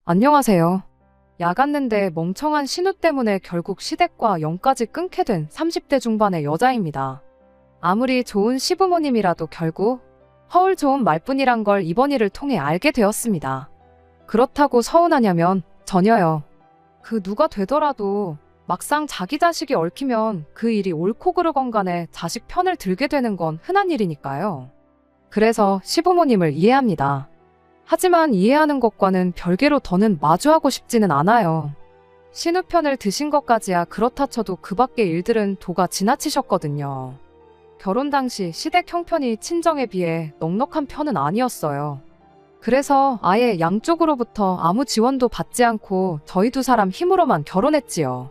안녕하세요. 야갔는데 멍청한 신우 때문에 결국 시댁과 연까지 끊게 된 30대 중반의 여자입니다. 아무리 좋은 시부모님이라도 결국 허울 좋은 말뿐이란 걸 이번 일을 통해 알게 되었습니다. 그렇다고 서운하냐면 전혀요. 그 누가 되더라도 막상 자기 자식이 얽히면 그 일이 옳고 그르건 간에 자식 편을 들게 되는 건 흔한 일이니까요. 그래서 시부모님을 이해합니다. 하지만 이해하는 것과는 별개로 더는 마주하고 싶지는 않아요. 신우 편을 드신 것까지야 그렇다 쳐도 그 밖의 일들은 도가 지나치셨거든요. 결혼 당시 시댁 형편이 친정에 비해 넉넉한 편은 아니었어요. 그래서 아예 양쪽으로부터 아무 지원도 받지 않고 저희 두 사람 힘으로만 결혼했지요.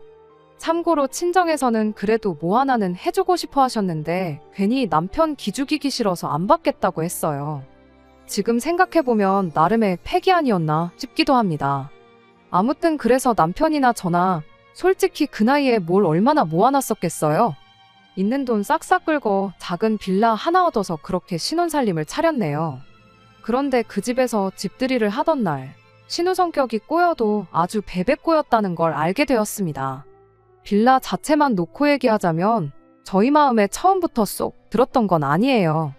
참고로 친정에서는 그래도 뭐 하나는 해주고 싶어 하셨는데 괜히 남편 기죽이기 싫어서 안 받겠다고 했어요. 지금 생각해보면 나름의 패기 아니었나 싶기도 합니다. 아무튼 그래서 남편이나 저나 솔직히 그 나이에 뭘 얼마나 모아놨었겠어요? 있는 돈 싹싹 긁어 작은 빌라 하나 얻어서 그렇게 신혼살림을 차렸네요. 그런데 그 집에서 집들이를 하던 날 신우 성격이 꼬여도 아주 베베 꼬였다는 걸 알게 되었습니다. 빌라 자체만 놓고 얘기하자면 저희 마음에 처음부터 쏙 들었던 건 아니에요.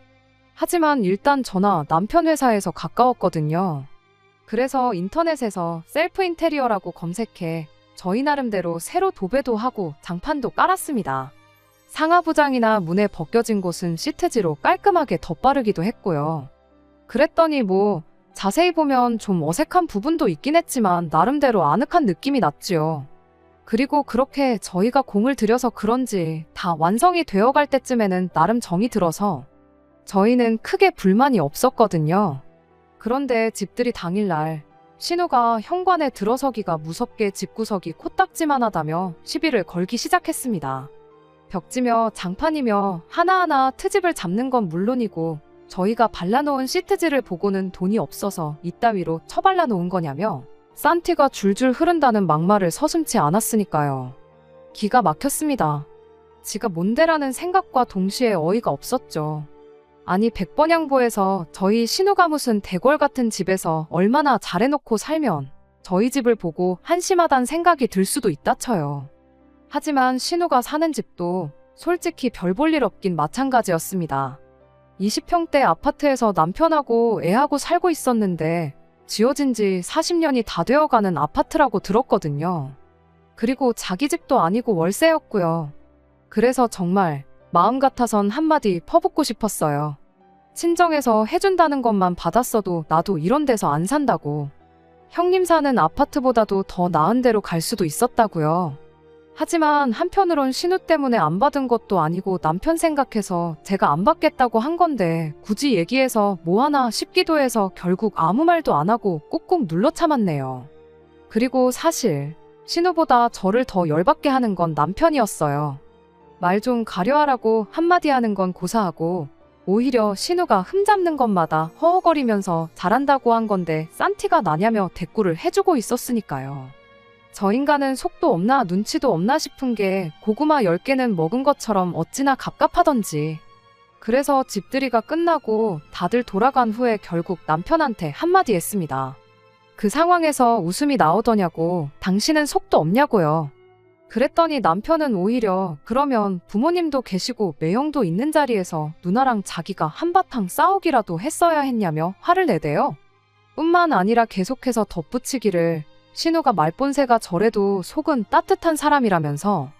하지만 일단 저나 남편 회사에서 가까웠거든요. 그래서 인터넷에서 셀프 인테리어라고 검색해 저희 나름대로 새로 도배도 하고 장판도 깔았습니다. 상하부장이나 문에 벗겨진 곳은 시트지로 깔끔하게 덧바르기도 했고요. 그랬더니 자세히 보면 좀 어색한 부분도 있긴 했지만 나름대로 아늑한 느낌이 났지요. 그리고 그렇게 저희가 공을 들여서 그런지 다 완성이 되어갈 때쯤에는 나름 정이 들어서 저희는 크게 불만이 없었거든요. 그런데 집들이 당일날 신우가 현관에 들어서기가 무섭게 집구석이 코딱지만 하다며 시비를 걸기 시작했습니다. 벽지며 장판이며 하나하나 트집을 잡는 건 물론이고 저희가 발라놓은 시트지를 보고는 돈이 없어서 이따위로 처발라 놓은 거냐며 산티가 줄줄 흐른다는 막말을 서슴지 않았으니까요. 기가 막혔습니다. 지가 뭔데라는 생각과 동시에 어이가 없었죠. 아니 백번양보에서 저희 신우가 무슨 대궐 같은 집에서 얼마나 잘해놓고 살면 저희 집을 보고 한심하단 생각이 들 수도 있다 쳐요. 하지만 신우가 사는 집도 솔직히 별 볼 일 없긴 마찬가지였습니다. 20평대 아파트에서 남편하고 애하고 살고 있었는데 지어진 지 40년이 다 되어가는 아파트라고 들었거든요. 그리고 자기 집도 아니고 월세였고요. 그래서 정말 마음 같아선 한마디 퍼붓고 싶었어요. 친정에서 해준다는 것만 받았어도 나도 이런 데서 안 산다고. 형님 사는 아파트보다도 더 나은 데로 갈 수도 있었다고요. 하지만 한편으론 신우 때문에 안 받은 것도 아니고 남편 생각해서 제가 안 받겠다고 한 건데 굳이 얘기해서 뭐 하나 싶기도 해서 결국 아무 말도 안 하고 꾹꾹 눌러 참았네요. 그리고 사실 신우보다 저를 더 열받게 하는 건 남편이었어요. 말 좀 가려하라고 한마디 하는 건 고사하고 오히려 신우가 흠잡는 것마다 허허거리면서 잘한다고 한 건데 싼티가 나냐며 대꾸를 해주고 있었으니까요. 저 인간은 속도 없나 눈치도 없나 싶은 게 고구마 10개는 먹은 것처럼 어찌나 갑갑하던지. 그래서 집들이가 끝나고 다들 돌아간 후에 결국 남편한테 한마디 했습니다. 그 상황에서 웃음이 나오더냐고. 당신은 속도 없냐고요. 그랬더니 남편은 오히려 그러면 부모님도 계시고 매형도 있는 자리에서 누나랑 자기가 한바탕 싸우기라도 했어야 했냐며 화를 내대요. 뿐만 아니라 계속해서 덧붙이기를 신우가 말본새가 저래도 속은 따뜻한 사람이라면서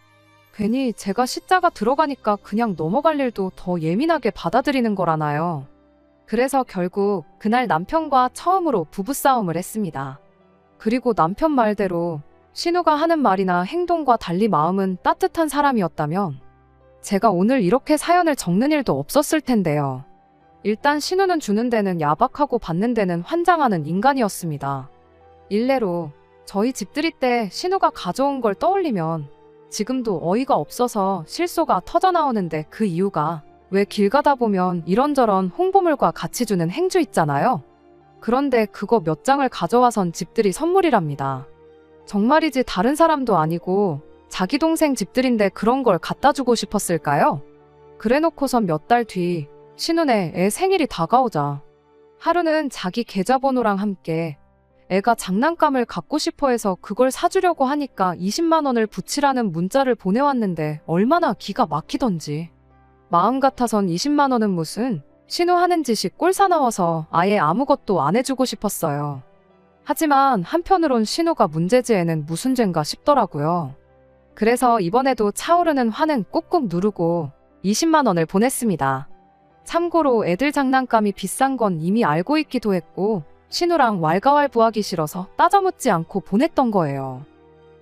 괜히 제가 시자가 들어가니까 그냥 넘어갈 일도 더 예민하게 받아들이는 거라나요. 그래서 결국 그날 남편과 처음으로 부부싸움을 했습니다. 그리고 남편 말대로 신우가 하는 말이나 행동과 달리 마음은 따뜻한 사람이었다면 제가 오늘 이렇게 사연을 적는 일도 없었을 텐데요. 일단 신우는 주는 데는 야박하고 받는 데는 환장하는 인간이었습니다. 일례로 저희 집들이 때 신우가 가져온 걸 떠올리면 지금도 어이가 없어서 실소가 터져나오는데 그 이유가 왜 길 가다 보면 이런저런 홍보물과 같이 주는 행주 있잖아요. 그런데 그거 몇 장을 가져와선 집들이 선물이랍니다. 정말이지 다른 사람도 아니고 자기 동생 집들인데 그런 걸 갖다 주고 싶었을까요? 그래놓고선 몇 달 뒤 신우네 애 생일이 다가오자 하루는 자기 계좌번호랑 함께 애가 장난감을 갖고 싶어 해서 그걸 사주려고 하니까 20만 원을 붙이라는 문자를 보내왔는데 얼마나 기가 막히던지. 마음 같아선 20만 원은 무슨, 신우 하는 짓이 꼴사나워서 아예 아무것도 안 해주고 싶었어요. 하지만 한편으론 신우가 문제지 애는 무슨 죄인가 싶더라고요. 그래서 이번에도 차오르는 화는 꾹꾹 누르고 20만 원을 보냈습니다. 참고로 애들 장난감이 비싼 건 이미 알고 있기도 했고 신우랑 왈가왈부하기 싫어서 따져묻지 않고 보냈던 거예요.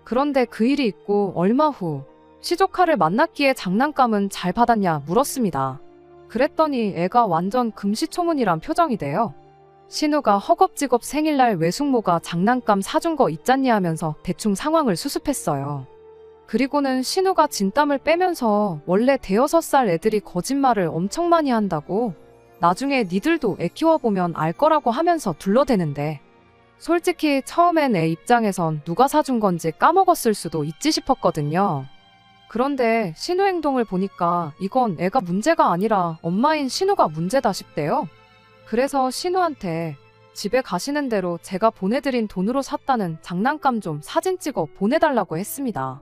그런데 그 일이 있고 얼마 후 시조카를 만났기에 장난감은 잘 받았냐 물었습니다. 그랬더니 애가 완전 금시초문이란 표정이 돼요. 신우가 허겁지겁 생일날 외숙모가 장난감 사준 거 있잖니 하면서 대충 상황을 수습했어요. 그리고는 신우가 진땀을 빼면서 원래 대여섯 살 애들이 거짓말을 엄청 많이 한다고, 나중에 니들도 애 키워보면 알 거라고 하면서 둘러대는데, 솔직히 처음엔 애 입장에선 누가 사준 건지 까먹었을 수도 있지 싶었거든요. 그런데 신우 행동을 보니까 이건 애가 문제가 아니라 엄마인 신우가 문제다 싶대요. 그래서 신우한테 집에 가시는 대로 제가 보내드린 돈으로 샀다는 장난감 좀 사진 찍어 보내달라고 했습니다.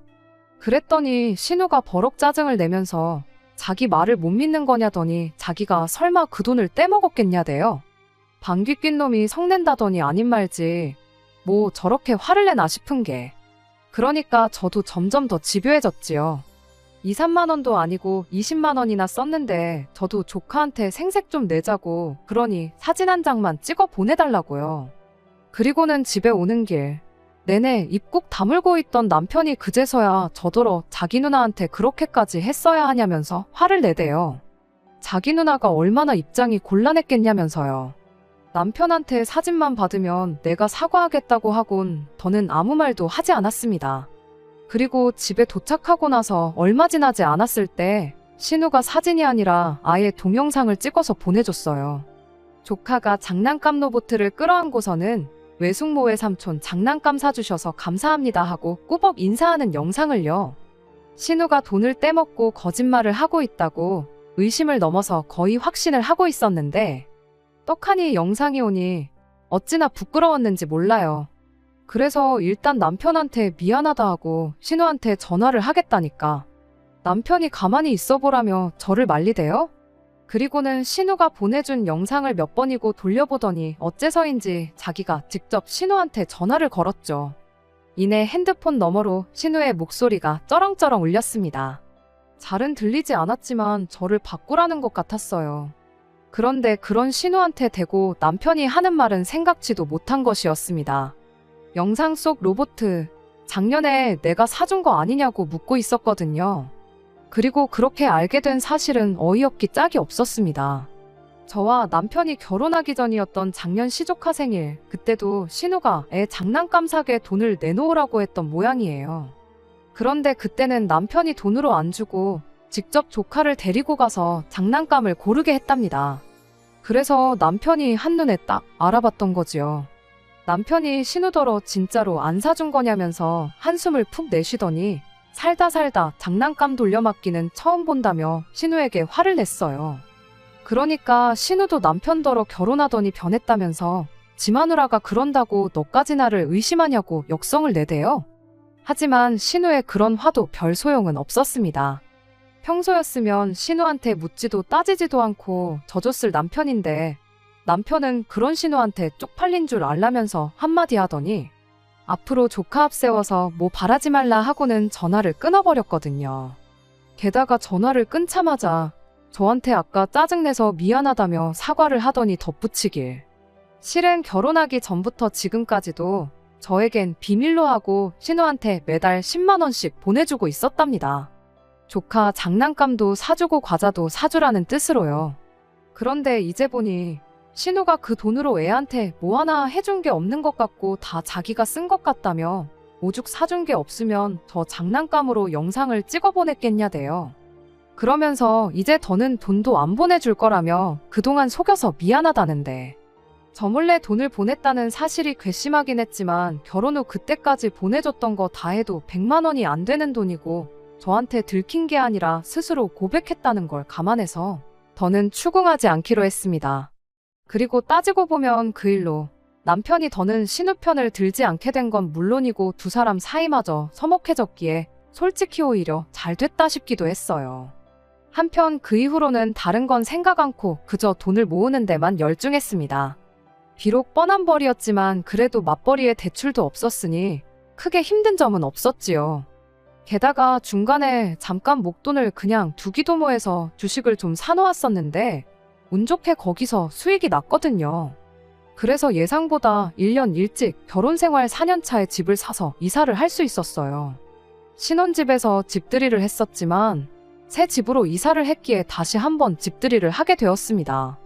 그랬더니 신우가 버럭 짜증을 내면서 자기 말을 못 믿는 거냐더니 자기가 설마 그 돈을 떼먹었겠냐대요. 방귀 낀 놈이 성낸다더니 아닌 말지 뭐 저렇게 화를 내나 싶은 게. 그러니까 저도 점점 더 집요해졌지요. 2, 3만 원도 아니고 20만 원이나 썼는데 저도 조카한테 생색 좀 내자고 그러니 사진 한 장만 찍어 보내달라고요. 그리고는 집에 오는 길 내내 입 꾹 다물고 있던 남편이 그제서야 저더러 자기 누나한테 그렇게까지 했어야 하냐면서 화를 내대요. 자기 누나가 얼마나 입장이 곤란했겠냐면서요. 남편한테 사진만 받으면 내가 사과하겠다고 하곤 더는 아무 말도 하지 않았습니다. 그리고 집에 도착하고 나서 얼마 지나지 않았을 때 신우가 사진이 아니라 아예 동영상을 찍어서 보내줬어요. 조카가 장난감 로봇을 끌어안고서는 외숙모의 삼촌 장난감 사주셔서 감사합니다 하고 꾸벅 인사하는 영상을요. 신우가 돈을 떼먹고 거짓말을 하고 있다고 의심을 넘어서 거의 확신을 하고 있었는데 떡하니 영상이 오니 어찌나 부끄러웠는지 몰라요. 그래서 일단 남편한테 미안하다 하고 신우한테 전화를 하겠다니까 남편이 가만히 있어보라며 저를 말리대요. 그리고는 신우가 보내준 영상을 몇 번이고 돌려보더니 어째서인지 자기가 직접 신우한테 전화를 걸었죠. 이내 핸드폰 너머로 신우의 목소리가 쩌렁쩌렁 울렸습니다. 잘은 들리지 않았지만 저를 바꾸라는 것 같았어요. 그런데 그런 신우한테 대고 남편이 하는 말은 생각지도 못한 것이었습니다. 영상 속 로보트, 작년에 내가 사준 거 아니냐고 묻고 있었거든요. 그리고 그렇게 알게 된 사실은 어이없기 짝이 없었습니다. 저와 남편이 결혼하기 전이었던 작년 시조카 생일, 그때도 신우가 애 장난감 사게 돈을 내놓으라고 했던 모양이에요. 그런데 그때는 남편이 돈으로 안 주고 직접 조카를 데리고 가서 장난감을 고르게 했답니다. 그래서 남편이 한눈에 딱 알아봤던 거지요. 남편이 신우더러 진짜로 안 사준 거냐면서 한숨을 푹 내쉬더니 살다 장난감 돌려막기는 처음 본다며 신우에게 화를 냈어요. 그러니까 신우도 남편더러 결혼하더니 변했다면서 지 마누라가 그런다고 너까지 나를 의심하냐고 역성을 내대요. 하지만 신우의 그런 화도 별 소용은 없었습니다. 평소였으면 신우한테 묻지도 따지지도 않고 져줬을 남편인데 남편은 그런 신우한테 쪽팔린 줄 알라면서 한마디 하더니 앞으로 조카 앞세워서 뭐 바라지 말라 하고는 전화를 끊어버렸거든요. 게다가 전화를 끊자마자 저한테 아까 짜증내서 미안하다며 사과를 하더니 덧붙이길. 실은 결혼하기 전부터 지금까지도 저에겐 비밀로 하고 신우한테 매달 10만 원씩 보내주고 있었답니다. 조카 장난감도 사주고 과자도 사주라는 뜻으로요. 그런데 이제 보니 신우가 그 돈으로 애한테 뭐 하나 해준 게 없는 것 같고 다 자기가 쓴 것 같다며 오죽 사준 게 없으면 저 장난감으로 영상을 찍어 보냈겠냐대요. 그러면서 이제 더는 돈도 안 보내줄 거라며 그동안 속여서 미안하다는데 저 몰래 돈을 보냈다는 사실이 괘씸하긴 했지만 결혼 후 그때까지 보내줬던 거 다 해도 100만 원이 안 되는 돈이고 저한테 들킨 게 아니라 스스로 고백했다는 걸 감안해서 더는 추궁하지 않기로 했습니다. 그리고 따지고 보면 그 일로 남편이 더는 신우 편을 들지 않게 된 건 물론이고 두 사람 사이마저 서먹해졌기에 솔직히 오히려 잘 됐다 싶기도 했어요. 한편 그 이후로는 다른 건 생각 않고 그저 돈을 모으는 데만 열중했습니다. 비록 뻔한 벌이었지만 그래도 맞벌이에 대출도 없었으니 크게 힘든 점은 없었지요. 게다가 중간에 잠깐 목돈을 그냥 두기도 모해서 주식을 좀 사놓았었는데 운 좋게 거기서 수익이 났거든요. 그래서 예상보다 1년 일찍 결혼생활 4년차에 집을 사서 이사를 할 수 있었어요. 신혼집에서 집들이를 했었지만 새 집으로 이사를 했기에 다시 한번 집들이를 하게 되었습니다.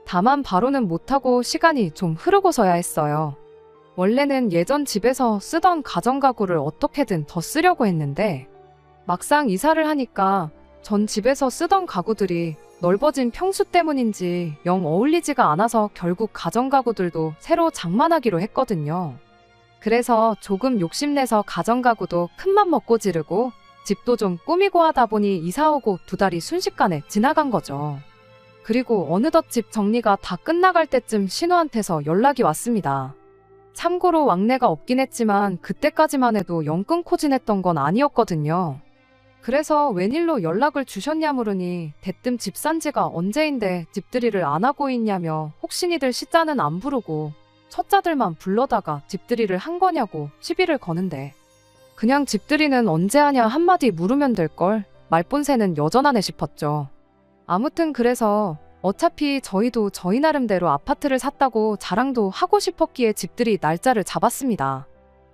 다만 바로는 못하고 시간이 좀 흐르고서야 했어요. 원래는 예전 집에서 쓰던 가전가구를 어떻게든 더 쓰려고 했는데 막상 이사를 하니까 전 집에서 쓰던 가구들이 넓어진 평수 때문인지 영 어울리지가 않아서 결국 가전가구들도 새로 장만하기로 했거든요. 그래서 조금 욕심내서 가전가구도 큰맘 먹고 지르고 집도 좀 꾸미고 하다 보니 이사 오고 2달이 순식간에 지나간 거죠. 그리고 어느덧 집 정리가 다 끝나갈 때쯤 신우한테서 연락이 왔습니다. 참고로 왕래가 없긴 했지만 그때까지만 해도 영 끊고 지냈던 건 아니었거든요. 그래서 웬일로 연락을 주셨냐 물으니 대뜸 집 산 지가 언제인데 집들이를 안 하고 있냐며 혹시니들 시자는 안 부르고 첫자들만 불러다가 집들이를 한 거냐고 시비를 거는데 그냥 집들이는 언제 하냐 한마디 물으면 될걸 말본새는 여전하네 싶었죠. 아무튼 그래서 어차피 저희도 저희 나름대로 아파트를 샀다고 자랑도 하고 싶었기에 집들이 날짜를 잡았습니다.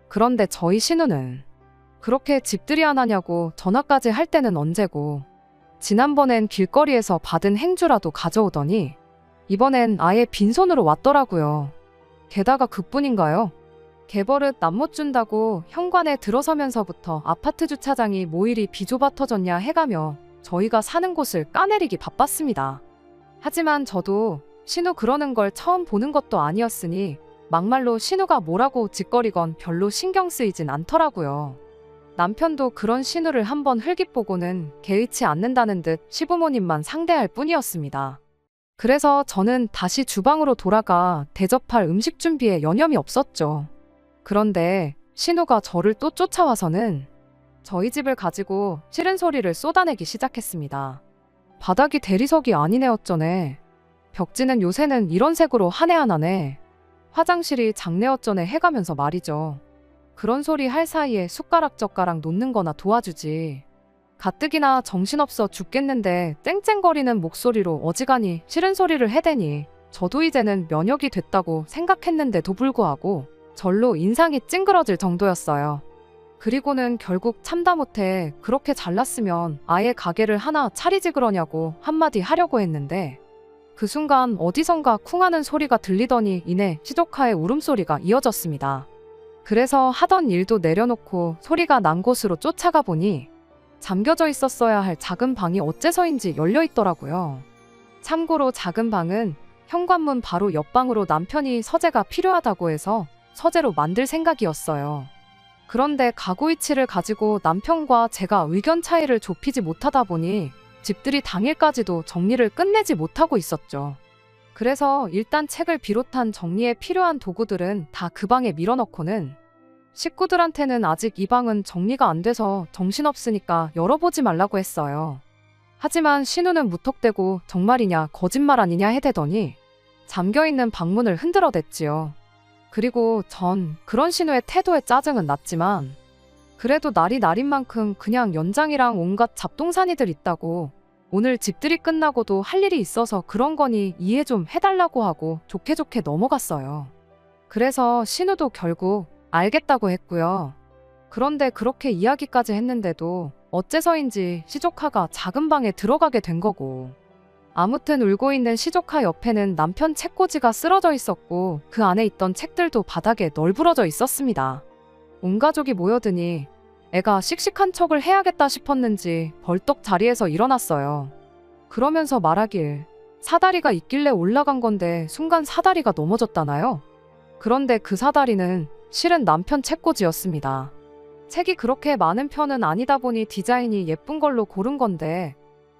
그런데 저희 신우는 그렇게 집들이 안 하냐고 전화까지 할 때는 언제고 지난번엔 길거리에서 받은 행주라도 가져오더니 이번엔 아예 빈손으로 왔더라고요. 게다가 그뿐인가요? 개버릇 남 못 준다고 현관에 들어서면서부터 아파트 주차장이 뭐 이리 비좁아 터졌냐 해가며 저희가 사는 곳을 까내리기 바빴습니다. 하지만 저도 신우 그러는 걸 처음 보는 것도 아니었으니 막말로 신우가 뭐라고 짓거리건 별로 신경 쓰이진 않더라고요. 남편도 그런 신우를 한번 흘깃보고는 개의치 않는다는 듯 시부모님만 상대할 뿐이었습니다. 그래서 저는 다시 주방으로 돌아가 대접할 음식 준비에 여념이 없었죠. 그런데 신우가 저를 또 쫓아와서는 저희 집을 가지고 싫은 소리를 쏟아내기 시작했습니다. 바닥이 대리석이 아니네 어쩌네. 벽지는 요새는 이런 색으로 하네 안 하네. 화장실이 작네 어쩌네 해가면서 말이죠. 그런 소리 할 사이에 숟가락 젓가락 놓는 거나 도와주지. 가뜩이나 정신없어 죽겠는데 쨍쨍거리는 목소리로 어지간히 싫은 소리를 해대니 저도 이제는 면역이 됐다고 생각했는데도 불구하고 절로 인상이 찡그러질 정도였어요. 그리고는 결국 참다 못해 그렇게 잘났으면 아예 가게를 하나 차리지 그러냐고 한마디 하려고 했는데 그 순간 어디선가 쿵하는 소리가 들리더니 이내 시조카의 울음소리가 이어졌습니다. 그래서 하던 일도 내려놓고 소리가 난 곳으로 쫓아가 보니 잠겨져 있었어야 할 작은 방이 어째서인지 열려 있더라고요. 참고로 작은 방은 현관문 바로 옆방으로 남편이 서재가 필요하다고 해서 서재로 만들 생각이었어요. 그런데 가구 위치를 가지고 남편과 제가 의견 차이를 좁히지 못하다 보니 집들이 당일까지도 정리를 끝내지 못하고 있었죠. 그래서 일단 책을 비롯한 정리에 필요한 도구들은 다 그 방에 밀어넣고는 식구들한테는 아직 이 방은 정리가 안 돼서 정신없으니까 열어보지 말라고 했어요. 하지만 신우는 무턱대고 정말이냐 거짓말 아니냐 해대더니 잠겨있는 방문을 흔들어댔지요. 그리고 전 그런 신우의 태도에 짜증은 났지만 그래도 날이 날인 만큼 그냥 연장이랑 온갖 잡동사니들 있다고 오늘 집들이 끝나고도 할 일이 있어서 그런 거니 이해 좀 해달라고 하고 좋게 좋게 넘어갔어요. 그래서 신우도 결국 알겠다고 했고요. 그런데 그렇게 이야기까지 했는데도 어째서인지 시조카가 작은 방에 들어가게 된 거고 아무튼 울고 있는 시조카 옆에는 남편 책꽂이가 쓰러져 있었고 그 안에 있던 책들도 바닥에 널브러져 있었습니다. 온 가족이 모여드니 애가 씩씩한 척을 해야겠다 싶었는지 벌떡 자리에서 일어났어요. 그러면서 말하길 사다리가 있길래 올라간 건데 순간 사다리가 넘어졌다나요? 그런데 그 사다리는 실은 남편 책꽂이였습니다. 책이 그렇게 많은 편은 아니다 보니 디자인이 예쁜 걸로 고른 건데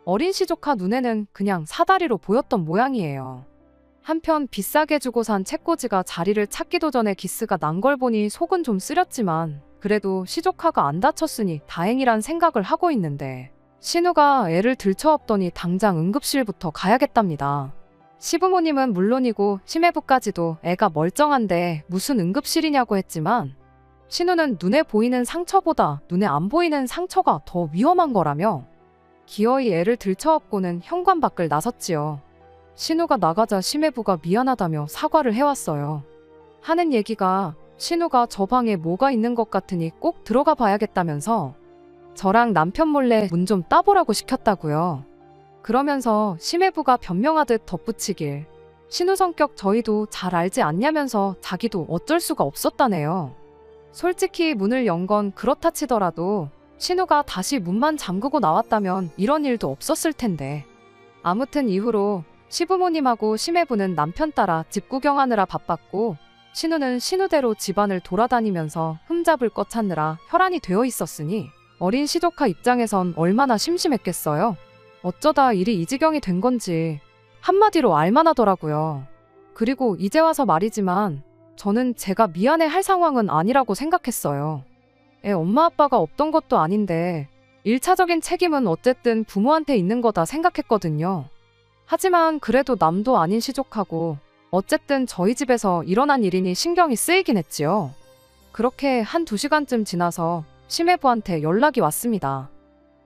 어린 시조카 눈에는 그냥 사다리로 보였던 모양이에요. 한편 비싸게 주고 산 책꽂이가 자리를 찾기도 전에 기스가 난 걸 보니 속은 좀 쓰렸지만 그래도 시조카가 안 다쳤으니 다행이란 생각을 하고 있는데 신우가 애를 들쳐업더니 당장 응급실부터 가야겠답니다. 시부모님은 물론이고 심해부까지도 애가 멀쩡한데 무슨 응급실이냐고 했지만 신우는 눈에 보이는 상처보다 눈에 안 보이는 상처가 더 위험한 거라며 기어이 애를 들쳐업고는 현관 밖을 나섰지요. 신우가 나가자 심해부가 미안하다며 사과를 해왔어요. 하는 얘기가 신우가 저 방에 뭐가 있는 것 같으니 꼭 들어가 봐야겠다면서 저랑 남편 몰래 문 좀 따보라고 시켰다고요. 그러면서 심해부가 변명하듯 덧붙이길 신우 성격 저희도 잘 알지 않냐면서 자기도 어쩔 수가 없었다네요. 솔직히 문을 연 건 그렇다 치더라도 신우가 다시 문만 잠그고 나왔다면 이런 일도 없었을 텐데. 아무튼 이후로 시부모님하고 심해부는 남편 따라 집 구경하느라 바빴고 신우는 신우대로 집안을 돌아다니면서 흠잡을 것 찾느라 혈안이 되어 있었으니 어린 시조카 입장에선 얼마나 심심했겠어요. 어쩌다 일이 이 지경이 된 건지 한마디로 알만하더라고요. 그리고 이제 와서 말이지만 저는 제가 미안해 할 상황은 아니라고 생각했어요. 애 엄마 아빠가 없던 것도 아닌데 1차적인 책임은 어쨌든 부모한테 있는 거다 생각했거든요. 하지만 그래도 남도 아닌 시족하고 어쨌든 저희 집에서 일어난 일이니 신경이 쓰이긴 했지요. 그렇게 1~2시간쯤 지나서 심해부한테 연락이 왔습니다.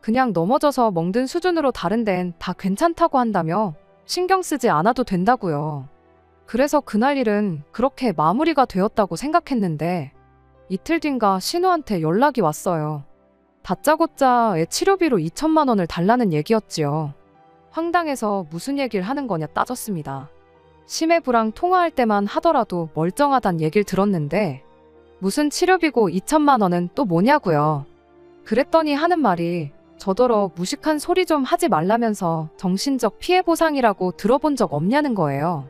그냥 넘어져서 멍든 수준으로 다른 데는 다 괜찮다고 한다며 신경 쓰지 않아도 된다고요. 그래서 그날 일은 그렇게 마무리가 되었다고 생각했는데 이틀 뒤인가 신우한테 연락이 왔어요. 다짜고짜 애 치료비로 2천만 원을 달라는 얘기였지요. 황당해서 무슨 얘기를 하는 거냐 따졌습니다. 심해부랑 통화할 때만 하더라도 멀쩡하단 얘기를 들었는데 무슨 치료비고 2천만 원은 또 뭐냐고요. 그랬더니 하는 말이 저더러 무식한 소리 좀 하지 말라면서 정신적 피해 보상이라고 들어본 적 없냐는 거예요.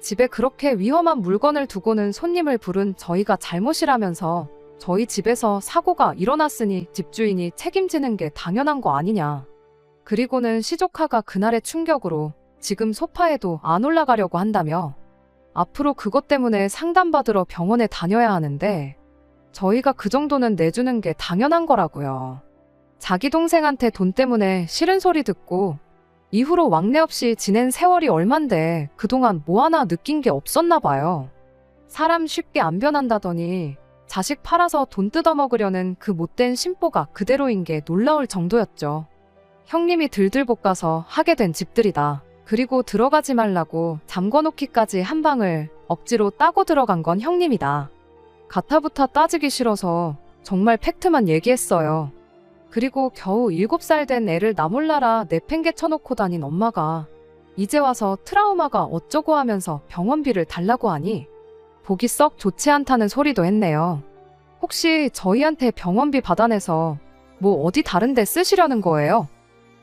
집에 그렇게 위험한 물건을 두고는 손님을 부른 저희가 잘못이라면서 저희 집에서 사고가 일어났으니 집주인이 책임지는 게 당연한 거 아니냐. 그리고는 시조카가 그날의 충격으로 지금 소파에도 안 올라가려고 한다며 앞으로 그것 때문에 상담받으러 병원에 다녀야 하는데 저희가 그 정도는 내주는 게 당연한 거라고요. 자기 동생한테 돈 때문에 싫은 소리 듣고 이후로 왕래 없이 지낸 세월이 얼만데 그동안 뭐 하나 느낀 게 없었나 봐요. 사람 쉽게 안 변한다더니 자식 팔아서 돈 뜯어먹으려는 그 못된 심보가 그대로인 게 놀라울 정도였죠. 형님이 들들 볶아서 하게 된 집들이다. 그리고 들어가지 말라고 잠궈놓기까지 한 방을 억지로 따고 들어간 건 형님이다. 가타부타 따지기 싫어서 정말 팩트만 얘기했어요. 그리고 겨우 7살 된 애를 나 몰라라 내팽개 쳐놓고 다닌 엄마가 이제 와서 트라우마가 어쩌고 하면서 병원비를 달라고 하니 보기 썩 좋지 않다는 소리도 했네요. 혹시 저희한테 병원비 받아내서 뭐 어디 다른 데 쓰시려는 거예요?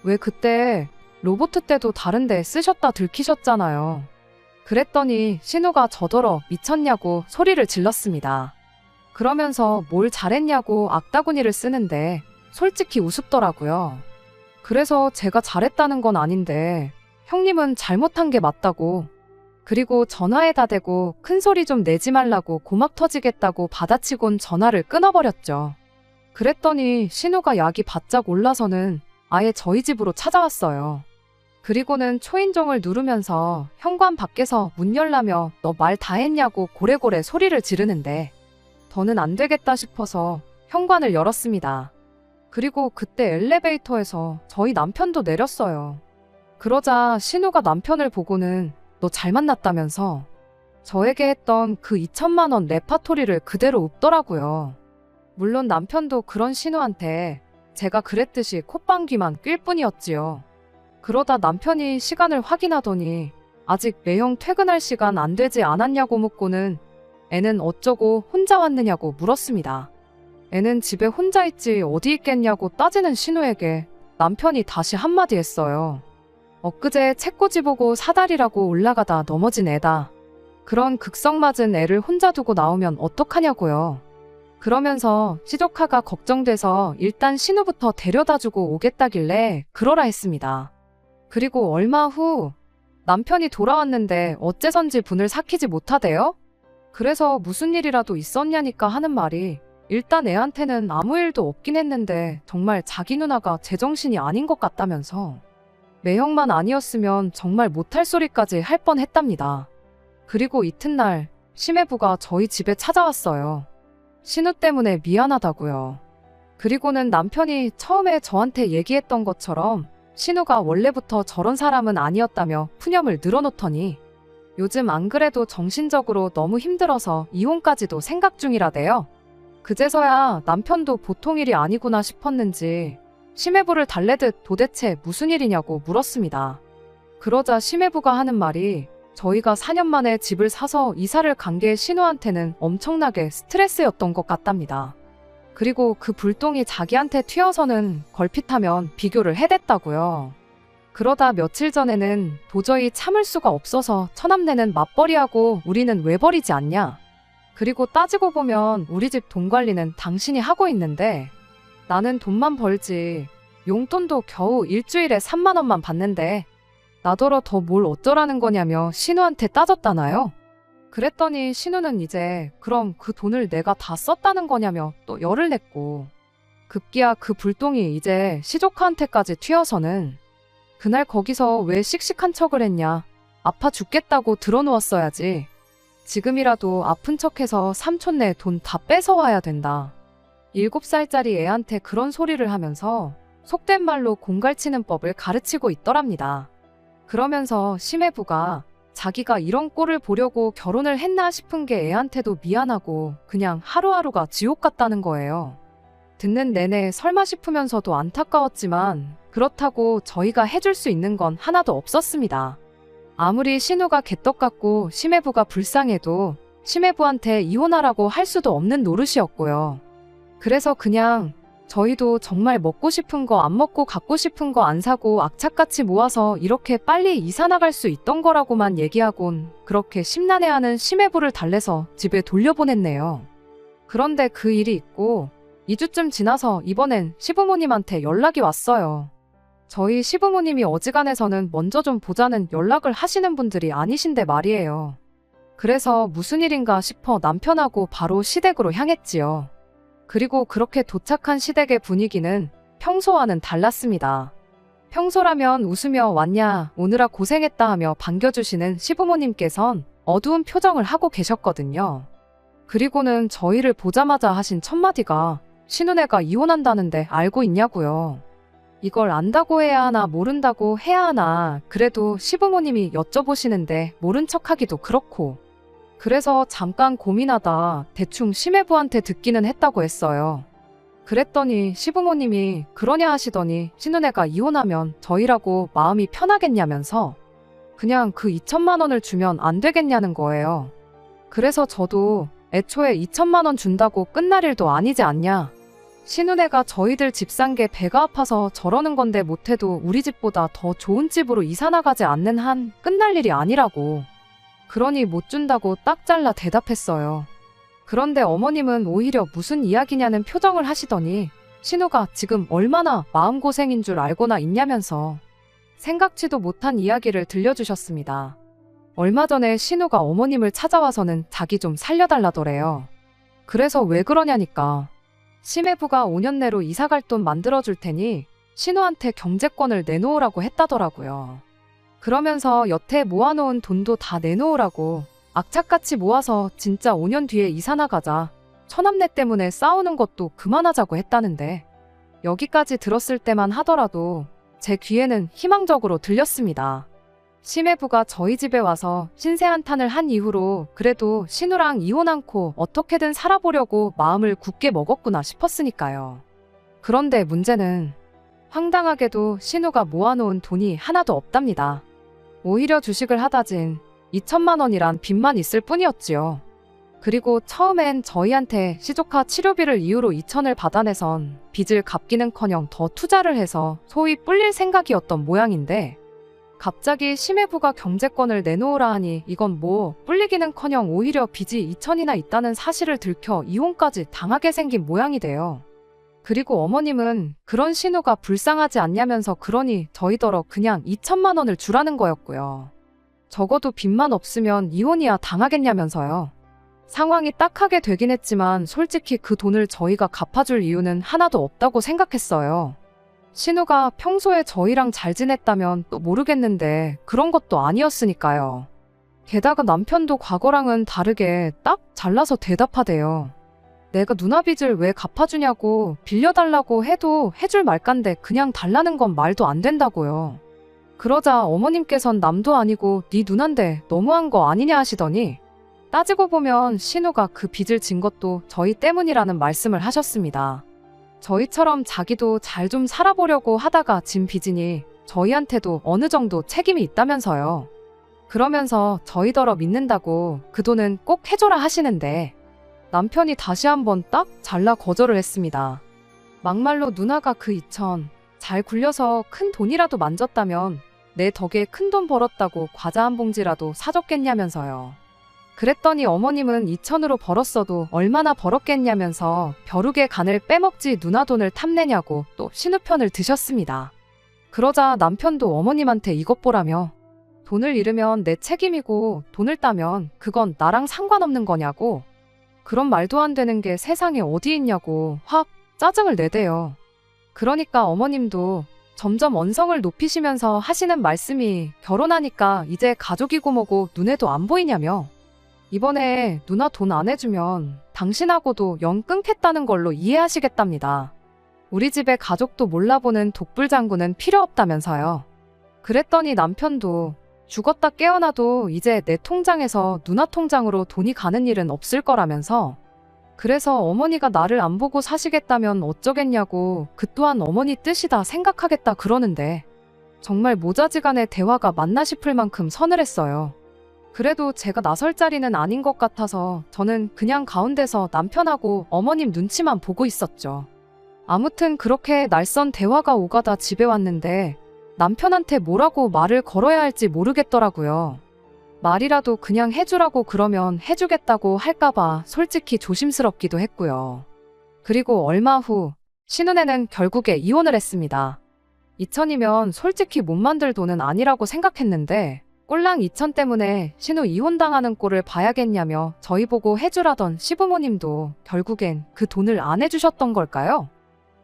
왜 그때 로보트 때도 다른 데 쓰셨다 들키셨잖아요. 그랬더니 신우가 저더러 미쳤냐고 소리를 질렀습니다. 그러면서 뭘 잘했냐고 악다구니를 쓰는데 솔직히 우습더라고요. 그래서 제가 잘했다는 건 아닌데 형님은 잘못한 게 맞다고. 그리고 전화에다 대고 큰 소리 좀 내지 말라고 고막 터지겠다고 받아치곤 전화를 끊어버렸죠. 그랬더니 신우가 약이 바짝 올라서는 아예 저희 집으로 찾아왔어요. 그리고는 초인종을 누르면서 현관 밖에서 문 열라며 너 말 다 했냐고 고래고래 소리를 지르는데 더는 안 되겠다 싶어서 현관을 열었습니다. 그리고 그때 엘리베이터에서 저희 남편도 내렸어요. 그러자 신우가 남편을 보고는 너 잘 만났다면서 저에게 했던 그 2천만 원 레파토리를 그대로 읊더라고요. 물론 남편도 그런 신우한테 제가 그랬듯이 콧방귀만 낄 뿐이었지요. 그러다 남편이 시간을 확인하더니 아직 매형 퇴근할 시간 안 되지 않았냐고 묻고는 애는 어쩌고 혼자 왔느냐고 물었습니다. 애는 집에 혼자 있지 어디 있겠냐고 따지는 신우에게 남편이 다시 한마디 했어요. 엊그제 책꽂이 보고 사다리라고 올라가다 넘어진 애다. 그런 극성 맞은 애를 혼자 두고 나오면 어떡하냐고요. 그러면서 시조카가 걱정돼서 일단 신우부터 데려다주고 오겠다길래 그러라 했습니다. 그리고 얼마 후 남편이 돌아왔는데 어째선지 분을 삭히지 못하대요? 그래서 무슨 일이라도 있었냐니까 하는 말이 일단 애한테는 아무 일도 없긴 했는데 정말 자기 누나가 제정신이 아닌 것 같다면서 매형만 아니었으면 정말 못할 소리까지 할 뻔했답니다. 그리고 이튿날 심해부가 저희 집에 찾아왔어요. 신우 때문에 미안하다고요. 그리고는 남편이 처음에 저한테 얘기했던 것처럼 신우가 원래부터 저런 사람은 아니었다며 푸념을 늘어놓더니 요즘 안 그래도 정신적으로 너무 힘들어서 이혼까지도 생각 중이라대요. 그제서야 남편도 보통 일이 아니구나 싶었는지 심해부를 달래듯 도대체 무슨 일이냐고 물었습니다. 그러자 심해부가 하는 말이 저희가 4년 만에 집을 사서 이사를 간 게 신우한테는 엄청나게 스트레스였던 것 같답니다. 그리고 그 불똥이 자기한테 튀어서는 걸핏하면 비교를 해댔다고요. 그러다 며칠 전에는 도저히 참을 수가 없어서 처남네는 맞벌이하고 우리는 왜 버리지 않냐. 그리고 따지고 보면 우리 집 돈 관리는 당신이 하고 있는데 나는 돈만 벌지 용돈도 겨우 일주일에 3만 원만 받는데 나더러 더 뭘 어쩌라는 거냐며 신우한테 따졌다나요? 그랬더니 신우는 이제 그럼 그 돈을 내가 다 썼다는 거냐며 또 열을 냈고 급기야 그 불똥이 이제 시조카한테까지 튀어서는 그날 거기서 왜 씩씩한 척을 했냐. 아파 죽겠다고 들어누웠어야지. 지금이라도 아픈 척해서 삼촌네 돈 다 뺏어와야 된다. 7살짜리 애한테 그런 소리를 하면서 속된 말로 공갈치는 법을 가르치고 있더랍니다. 그러면서 심해부가 자기가 이런 꼴을 보려고 결혼을 했나 싶은 게 애한테도 미안하고 그냥 하루하루가 지옥 같다는 거예요. 듣는 내내 설마 싶으면서도 안타까웠지만 그렇다고 저희가 해줄 수 있는 건 하나도 없었습니다. 아무리 신우가 개떡 같고 심해부가 불쌍해도 심해부한테 이혼하라고 할 수도 없는 노릇이었고요. 그래서 그냥 저희도 정말 먹고 싶은 거 안 먹고 갖고 싶은 거 안 사고 악착같이 모아서 이렇게 빨리 이사 나갈 수 있던 거라고만 얘기하곤 그렇게 심란해하는 심해부를 달래서 집에 돌려보냈네요. 그런데 그 일이 있고 2주쯤 지나서 이번엔 시부모님한테 연락이 왔어요. 저희 시부모님이 어지간해서는 먼저 좀 보자는 연락을 하시는 분들이 아니신데 말이에요. 그래서 무슨 일인가 싶어 남편하고 바로 시댁으로 향했지요. 그리고 그렇게 도착한 시댁의 분위기는 평소와는 달랐습니다. 평소라면 웃으며 왔냐, 오느라 고생했다 하며 반겨주시는 시부모님께선 어두운 표정을 하고 계셨거든요. 그리고는 저희를 보자마자 하신 첫마디가 신우네가 이혼한다는데 알고 있냐고요. 이걸 안다고 해야 하나 모른다고 해야 하나 그래도 시부모님이 여쭤보시는데 모른 척하기도 그렇고 그래서 잠깐 고민하다 대충 심해부한테 듣기는 했다고 했어요. 그랬더니 시부모님이 그러냐 하시더니 신우네가 이혼하면 저희라고 마음이 편하겠냐면서 그냥 그 2천만 원을 주면 안 되겠냐는 거예요. 그래서 저도 애초에 2천만 원 준다고 끝날 일도 아니지 않냐. 신우네가 저희들 집 산 게 배가 아파서 저러는 건데 못해도 우리 집보다 더 좋은 집으로 이사 나가지 않는 한 끝날 일이 아니라고. 그러니 못 준다고 딱 잘라 대답했어요. 그런데 어머님은 오히려 무슨 이야기냐는 표정을 하시더니 신우가 지금 얼마나 마음고생인 줄 알고나 있냐면서 생각지도 못한 이야기를 들려주셨습니다. 얼마 전에 신우가 어머님을 찾아와서는 자기 좀 살려달라더래요. 그래서 왜 그러냐니까 심해부가 5년 내로 이사갈 돈 만들어줄 테니 신우한테 경제권을 내놓으라고 했다더라고요. 그러면서 여태 모아놓은 돈도 다 내놓으라고 악착같이 모아서 진짜 5년 뒤에 이사 나가자. 처남네 때문에 싸우는 것도 그만하자고 했다는데 여기까지 들었을 때만 하더라도 제 귀에는 희망적으로 들렸습니다. 심해부가 저희 집에 와서 신세 한탄을 한 이후로 그래도 신우랑 이혼 않고 어떻게든 살아보려고 마음을 굳게 먹었구나 싶었으니까요. 그런데 문제는 황당하게도 신우가 모아놓은 돈이 하나도 없답니다. 오히려 주식을 하다진 2천만 원이란 빚만 있을 뿐이었지요. 그리고 처음엔 저희한테 시조카 치료비를 이유로 2천을 받아내선 빚을 갚기는커녕 더 투자를 해서 소위 불릴 생각이었던 모양인데 갑자기 심해부가 경제권을 내놓으라 하니 이건 뭐 불리기는커녕 오히려 빚이 2천이나 있다는 사실을 들켜 이혼까지 당하게 생긴 모양이 돼요. 그리고 어머님은 그런 신우가 불쌍하지 않냐면서 그러니 저희더러 그냥 2천만 원을 주라는 거였고요. 적어도 빚만 없으면 이혼이야 당하겠냐면서요. 상황이 딱하게 되긴 했지만 솔직히 그 돈을 저희가 갚아줄 이유는 하나도 없다고 생각했어요. 신우가 평소에 저희랑 잘 지냈다면 또 모르겠는데 그런 것도 아니었으니까요. 게다가 남편도 과거랑은 다르게 딱 잘라서 대답하대요. 내가 누나 빚을 왜 갚아주냐고 빌려달라고 해도 해줄 말간데 그냥 달라는 건 말도 안 된다고요. 그러자 어머님께선 남도 아니고 네 누난데 너무한 거 아니냐 하시더니 따지고 보면 신우가 그 빚을 진 것도 저희 때문이라는 말씀을 하셨습니다. 저희처럼 자기도 잘 좀 살아보려고 하다가 진 빚이니 저희한테도 어느 정도 책임이 있다면서요. 그러면서 저희더러 믿는다고 그 돈은 꼭 해줘라 하시는데 남편이 다시 한번 딱 잘라 거절을 했습니다. 막말로 누나가 그 2천 잘 굴려서 큰 돈이라도 만졌다면 내 덕에 큰 돈 벌었다고 과자 한 봉지라도 사줬겠냐면서요. 그랬더니 어머님은 2천으로 벌었어도 얼마나 벌었겠냐면서 벼룩의 간을 빼먹지 누나 돈을 탐내냐고 또 신우 편을 드셨습니다. 그러자 남편도 어머님한테 이것 보라며 돈을 잃으면 내 책임이고 돈을 따면 그건 나랑 상관없는 거냐고 그런 말도 안 되는 게 세상에 어디 있냐고 확 짜증을 내대요. 그러니까 어머님도 점점 언성을 높이시면서 하시는 말씀이 결혼하니까 이제 가족이고 뭐고 눈에도 안 보이냐며 이번에 누나 돈 안 해주면 당신하고도 연 끊겠다는 걸로 이해하시겠답니다. 우리 집에 가족도 몰라보는 독불장군은 필요 없다면서요. 그랬더니 남편도 죽었다 깨어나도 이제 내 통장에서 누나 통장으로 돈이 가는 일은 없을 거라면서 그래서 어머니가 나를 안 보고 사시겠다면 어쩌겠냐고 그 또한 어머니 뜻이다 생각하겠다 그러는데 정말 모자지간의 대화가 맞나 싶을 만큼 서늘했어요. 그래도 제가 나설 자리는 아닌 것 같아서 저는 그냥 가운데서 남편하고 어머님 눈치만 보고 있었죠. 아무튼 그렇게 날선 대화가 오가다 집에 왔는데 남편한테 뭐라고 말을 걸어야 할지 모르겠더라고요. 말이라도 그냥 해주라고 그러면 해주겠다고 할까봐 솔직히 조심스럽기도 했고요. 그리고 얼마 후 신우네는 결국에 이혼을 했습니다. 2천이면 솔직히 못 만들 돈은 아니라고 생각했는데 꼴랑 2천 때문에 신우 이혼당하는 꼴을 봐야겠냐며 저희 보고 해주라던 시부모님도 결국엔 그 돈을 안 해주셨던 걸까요?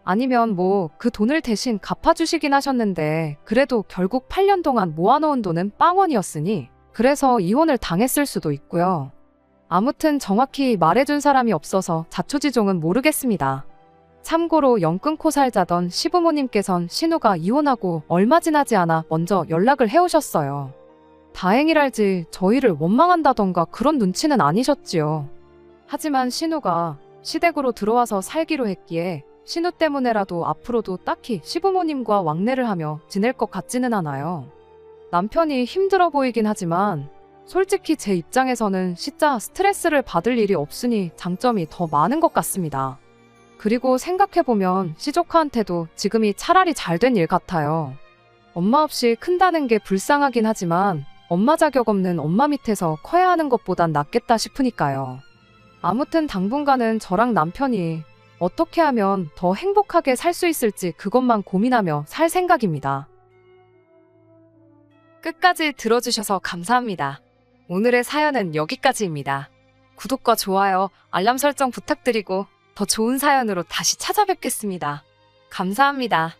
아니면 뭐 그 돈을 대신 갚아주시긴 하셨는데 그래도 결국 8년 동안 모아놓은 돈은 빵원이었으니 그래서 이혼을 당했을 수도 있고요. 아무튼 정확히 말해준 사람이 없어서 자초지종은 모르겠습니다. 참고로 연 끊고 살자던 시부모님께선 신우가 이혼하고 얼마 지나지 않아 먼저 연락을 해오셨어요. 다행이랄지 저희를 원망한다던가 그런 눈치는 아니셨지요. 하지만 신우가 시댁으로 들어와서 살기로 했기에 신우 때문에라도 앞으로도 딱히 시부모님과 왕래를 하며 지낼 것 같지는 않아요. 남편이 힘들어 보이긴 하지만 솔직히 제 입장에서는 진짜 스트레스를 받을 일이 없으니 장점이 더 많은 것 같습니다. 그리고 생각해보면 시조카한테도 지금이 차라리 잘 된 일 같아요. 엄마 없이 큰다는 게 불쌍하긴 하지만 엄마 자격 없는 엄마 밑에서 커야 하는 것보단 낫겠다 싶으니까요. 아무튼 당분간은 저랑 남편이 어떻게 하면 더 행복하게 살 수 있을지 그것만 고민하며 살 생각입니다. 끝까지 들어주셔서 감사합니다. 오늘의 사연은 여기까지입니다. 구독과 좋아요, 알람 설정 부탁드리고 더 좋은 사연으로 다시 찾아뵙겠습니다. 감사합니다.